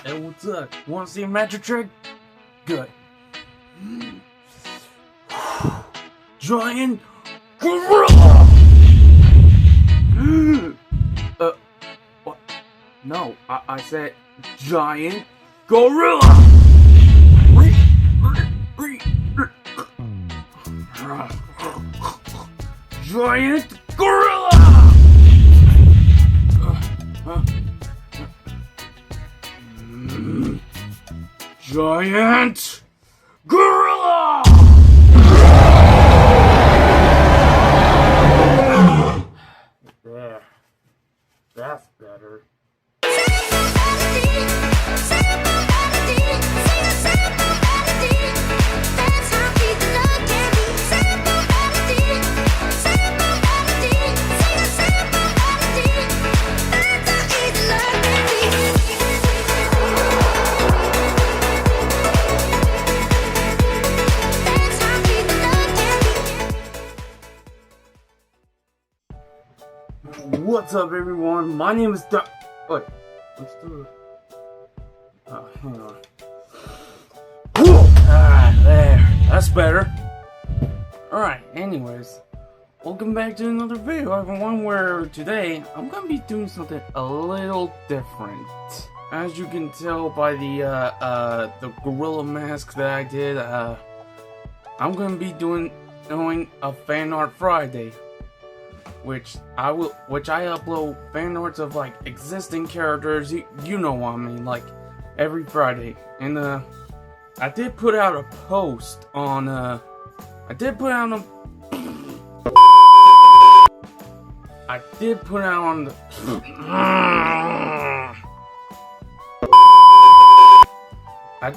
Hey, what's up? Wanna see a magic trick? Good. Giant gorilla! What? No, I said giant gorilla! Giant gorilla! Giant gorilla! There. That's better. What's up, everyone? My name is Wait, let's do it. Oh, hang on. There. That's better. Alright, anyways. Welcome back to another video, everyone, where today I'm gonna be doing something a little different. As you can tell by the gorilla mask that I did, I'm gonna be doing a fan art Friday. Which I upload fan arts of like existing characters, you know what I mean, like every Friday. And I did put out a post on I did put out on the I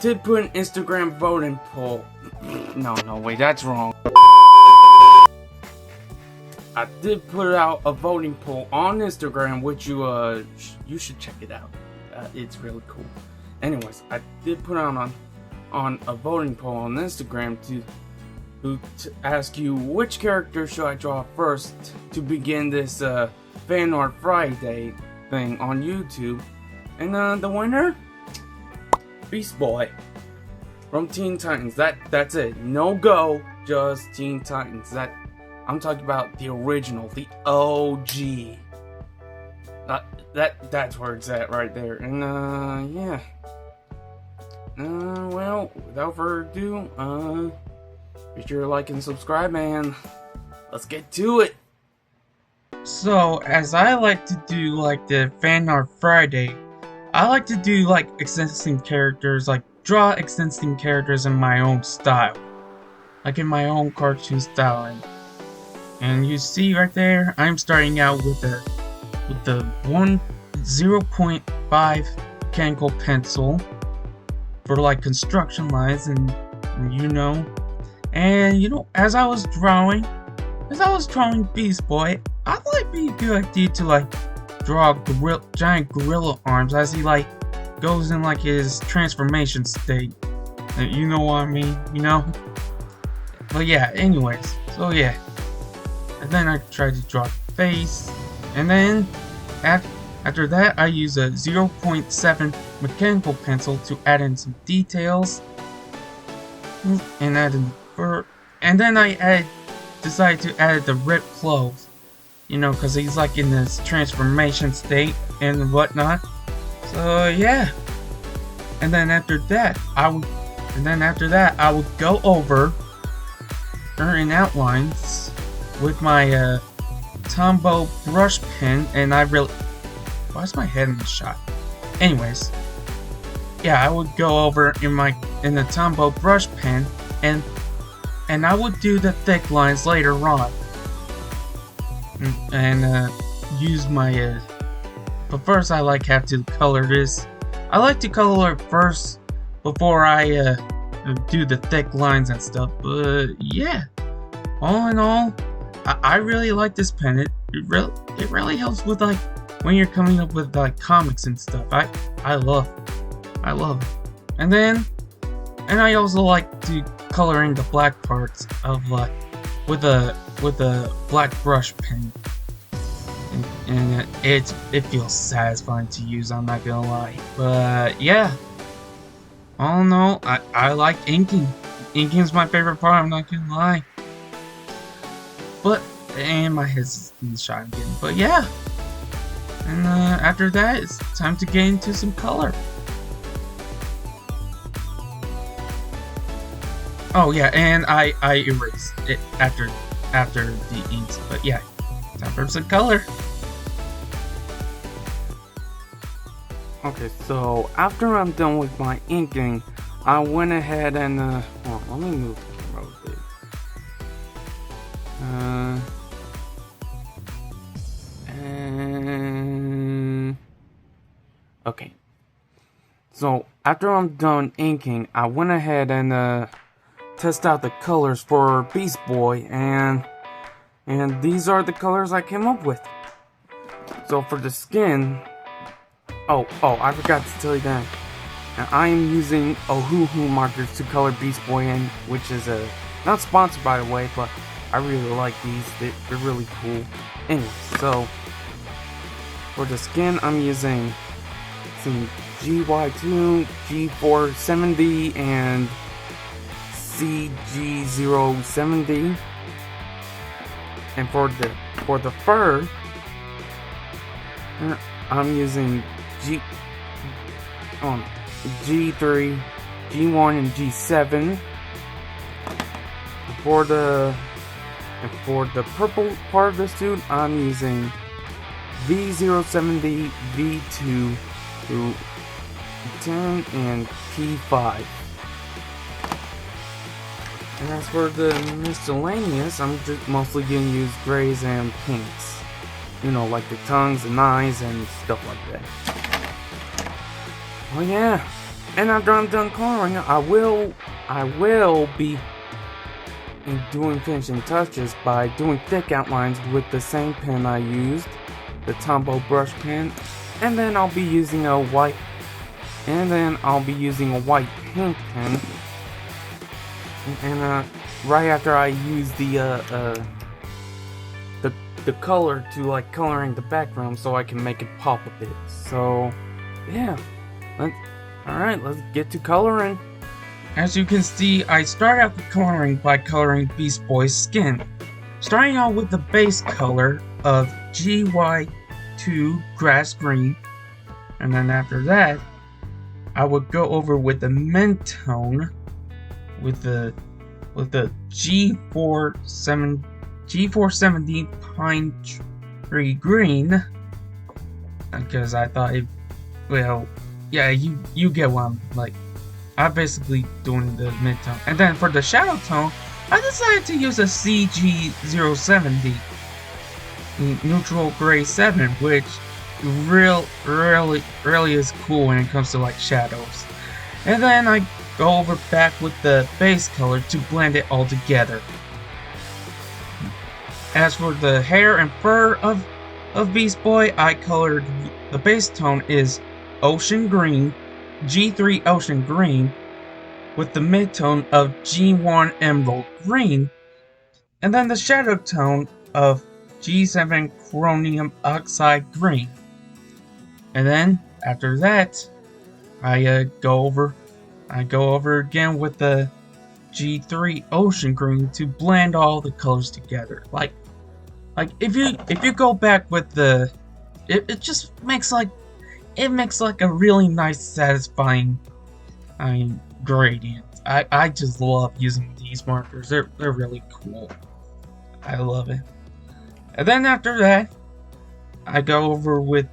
did put an Instagram voting poll. No, wait, that's wrong. I did put out a voting poll on Instagram, which you should check it out. It's really cool. Anyways, I did put out on a voting poll on Instagram to ask you which character should I draw first to begin this Fan Art Friday thing on YouTube, and the winner, Beast Boy from Teen Titans. That's it. No go, just Teen Titans. I'm talking about the original, the OG. That's where it's at right there. And yeah. Well, without further ado, be sure to like and subscribe, and let's get to it. So, as I like to do like the Fan Art Friday, I like to do like existing characters, like draw existing characters in my own style, like in my own cartoon style. And you see right there, I'm starting out with the 0.5 mechanical pencil for like construction lines, and as I was drawing Beast Boy, I thought it'd be a good idea to like draw giant gorilla arms as he like goes in like his transformation state. You know what I mean, But yeah, anyways, so yeah. And then I tried to draw the face, and then after that I use a 0.7 mechanical pencil to add in some details, and add in the fur, and then I decided to add the ripped clothes, because he's like in this transformation state and whatnot. So yeah, and then after that I would go over in outlines with my Tombow Brush Pen, and why is my head in the shot? Anyways, yeah, I would go over in the Tombow Brush Pen, and I would do the thick lines later on, and use my but first I have to color this. I like to color it first before I do the thick lines and stuff. But yeah, all in all, I really like this pen. It really helps with like when you're coming up with like comics and stuff. I love it. And I also like to color in the black parts of like with a black brush pen. and it feels satisfying to use, I'm not gonna lie. But yeah, all in all, I like inking. Inking is my favorite part, I'm not gonna lie. But, and my head's in the shot again. But yeah, and after that, it's time to get into some color. Oh yeah, and I erased it after the inks. But yeah, time for some color. Okay, so after I'm done with my inking, I went ahead and hold on, let me move the camera a bit. Okay. So after I'm done inking, I went ahead and test out the colors for Beast Boy, and these are the colors I came up with. So for the skin, oh, I forgot to tell you that. Now, I am using Ohuhu Markers to color Beast Boy in, which is not sponsored by the way, but I really like these. They're really cool. Anyway, so for the skin, I'm using some GY2, G470, and CG070. And for the fur, I'm using G3, G1, and G7. For the purple part of the suit, I'm using V070, V2 through 10, and P5. And as for the miscellaneous, I'm just mostly gonna use grays and pinks. You know, like the tongues and eyes and stuff like that. Oh yeah, and after I'm done coloring, I will be doing finishing touches by doing thick outlines with the same pen I used, the Tombow Brush Pen, and then I'll be using a white paint pen, and right after I use the color to like coloring the background so I can make it pop a bit. So yeah, alright, let's get to coloring. As you can see, I start out the coloring by coloring Beast Boy's skin, starting out with the base color of GY2 grass green, and then after that, I would go over with the Mentone with the G470 pine tree green, because I thought it, well, yeah, you get what I'm like. I'm basically doing the mid-tone. And then for the shadow tone, I decided to use a CG070 neutral gray 7, which really is cool when it comes to like shadows. And then I go over back with the base color to blend it all together. As for the hair and fur of Beast Boy, I colored, the base tone is Ocean Green, G3 Ocean Green, with the mid-tone of G1 Emerald Green, and then the shadow tone of G7 Chromium Oxide Green. And then, after that, I go over again with the G3 Ocean Green to blend all the colors together. Like if you go back with the, it just makes like, it makes like a really nice, satisfying, gradient. I just love using these markers. They're really cool. I love it. And then after that, I go over with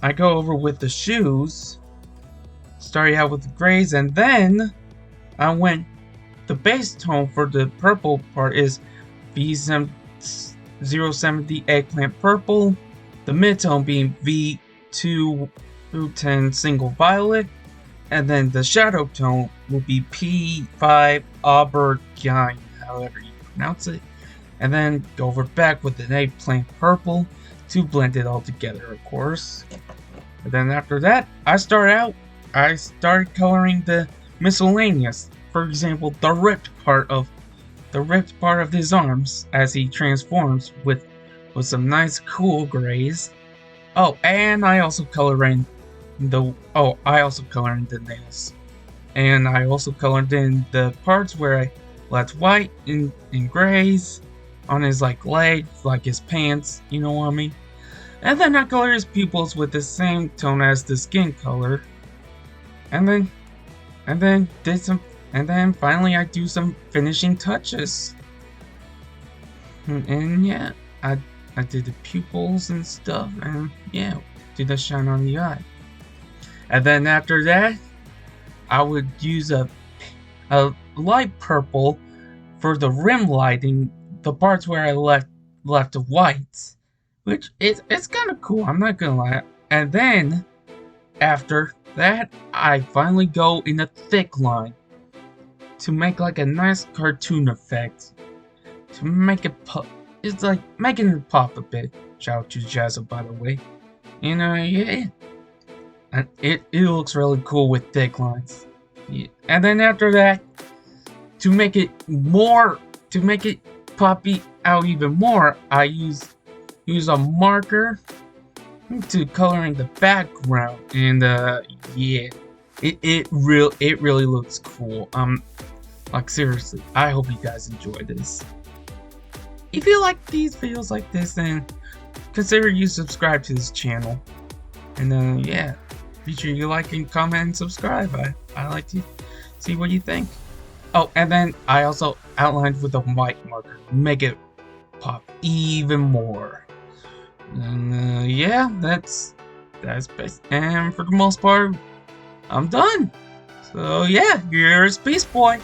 the shoes, starting out with the grays, and then I went, the base tone for the purple part is V070 Eggplant Purple, the mid-tone being V2 through 10 Single Violet, and then the shadow tone will be P5 Aubergine, however you pronounce it, and then go over back with an Eggplant Purple to blend it all together, of course. And then after that, I started coloring the miscellaneous. For example, the ripped part of his arms as he transforms with with some nice cool grays. Oh, and I also color in the nails. And I also colored in the parts where I left white and grays on his like legs, like his pants, you know what I mean? And then I colored his pupils with the same tone as the skin color. And then finally I do some finishing touches. And yeah, I did the pupils and stuff, and yeah, did the shine on the eye. And then after that, I would use a light purple for the rim lighting, the parts where I left the whites, which it's kind of cool, I'm not gonna lie. And then after that, I finally go in a thick line to make like a nice cartoon effect, to make it pop. It's like making it pop a bit. Shout out to Jazza, by the way. And yeah, and it looks really cool with thick lines. Yeah. And then after that, to make it poppy out even more, I use a marker to coloring the background, and yeah, it really looks cool. Like seriously, I hope you guys enjoy this. If you like these videos like this, then consider you subscribe to this channel. And yeah, be sure you like and comment and subscribe. I like to see what you think. Oh, and then I also outlined with a white marker, make it pop even more. And yeah, that's best. And for the most part, I'm done. So yeah, here's Beast Boy.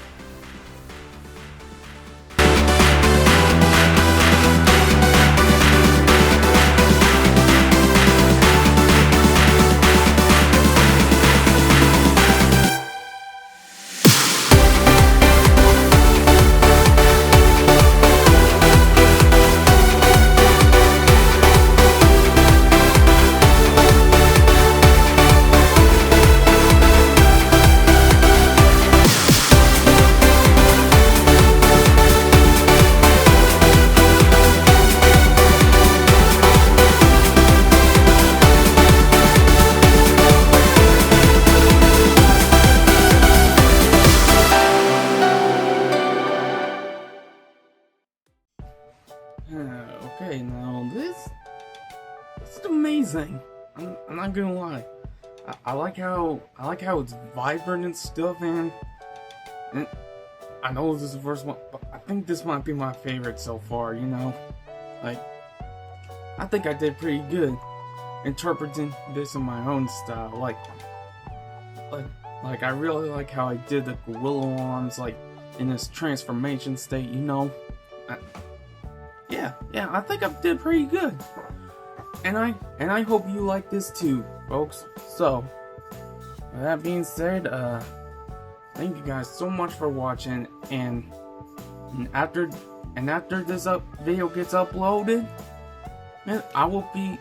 Okay, now this is amazing. I'm not gonna lie. I like how it's vibrant and stuff, and I know this is the first one, but I think this might be my favorite so far. You know, like I think I did pretty good interpreting this in my own style. Like I really like how I did the gorilla arms, like in this transformation state. You know. Yeah, I think I did pretty good, and I hope you like this too, folks. So, with that being said, thank you guys so much for watching, and after this video gets uploaded, man, I will be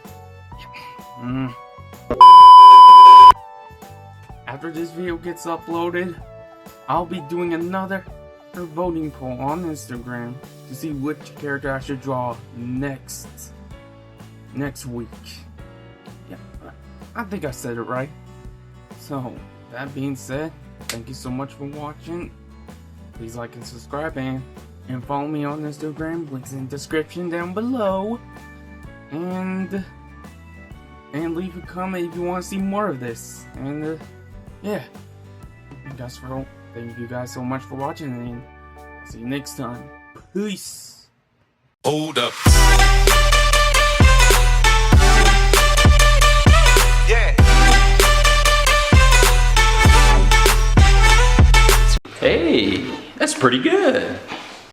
after this video gets uploaded, I'll be doing another voting poll on Instagram to see which character I should draw next week. Yeah, I think I said it right. So, that being said, thank you so much for watching. Please like and subscribe, and follow me on Instagram. Links in the description down below. And leave a comment if you want to see more of this. And yeah, thank you guys so much for watching, and I'll see you next time. Peace. Hold up. Yeah. Hey, that's pretty good.